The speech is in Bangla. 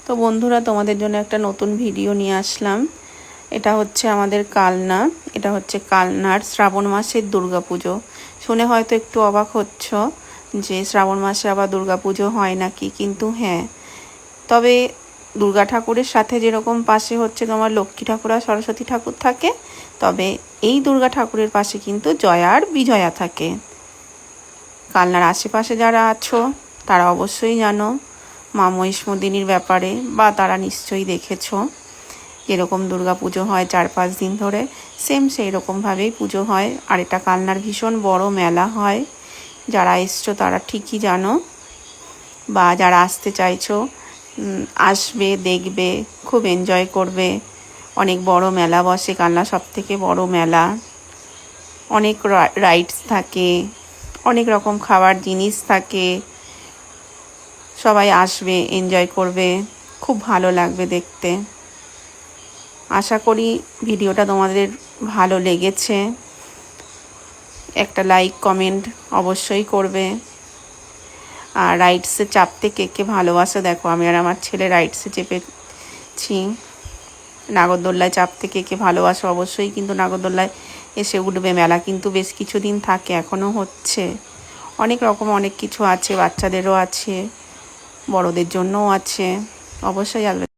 তো বন্ধুরা, তোমাদের জন্য একটা নতুন ভিডিও নিয়ে আসলাম। এটা হচ্ছে আমাদের কালনা, এটা হচ্ছে কালনার শ্রাবণ মাসের দুর্গাপুজো। শুনে হয়তো একটু অবাক হচ্ছ যে শ্রাবণ মাসে আবার দুর্গাপুজো হয় নাকি, কিন্তু হ্যাঁ, তবে দুর্গা ঠাকুরের সাথে যেরকম পাশে হচ্ছে তোমার লক্ষ্মী ঠাকুর আর সরস্বতী ঠাকুর থাকে, তবে এই দুর্গা ঠাকুরের পাশে কিন্তু জয়া আর বিজয়া থাকে। কালনার আশেপাশে যারা আছো তারা অবশ্যই জানো মা মহিষমর্দিনীর ব্যাপারে, বা তারা নিশ্চয়ই দেখেছো যেরকম দুর্গা পুজো হয় 4-5 দিন ধরে, সেম সেই রকমভাবেই পুজো হয়। আর এটা কালনার ভীষণ বড় মেলা হয়। যারা এসছো তারা ঠিকই জানো, বা যারা আসতে চাইছো আসবে, দেখবে, খুব এনজয় করবে। অনেক বড় মেলা বসে, কালনা সবথেকে বড় মেলা। অনেক রাইডস থাকে, অনেক রকম খাবার জিনিস থাকে। সবাই আসবে, এনজয় করবে, খুব ভালো লাগবে দেখতে। আশা করি ভিডিওটা তোমাদের ভালো লেগেছে। একটা লাইক কমেন্ট অবশ্যই করবে। আর রাইডসে চাপতে কে কে ভালোবাসে দেখো, আমি আর আমার ছেলে রাইডসে চেপেছি। নাগরদোল্লায় চাপতে কে কে ভালোবাসো অবশ্যই কিন্তু নাগরদোল্লায় এসে উঠবে। মেলা কিন্তু বেশ কিছুদিন থাকে, এখনও হচ্ছে। অনেক রকম অনেক কিছু আছে, বাচ্চাদেরও আছে, বড়দের জন্যও আছে, অবশ্যই আসবে।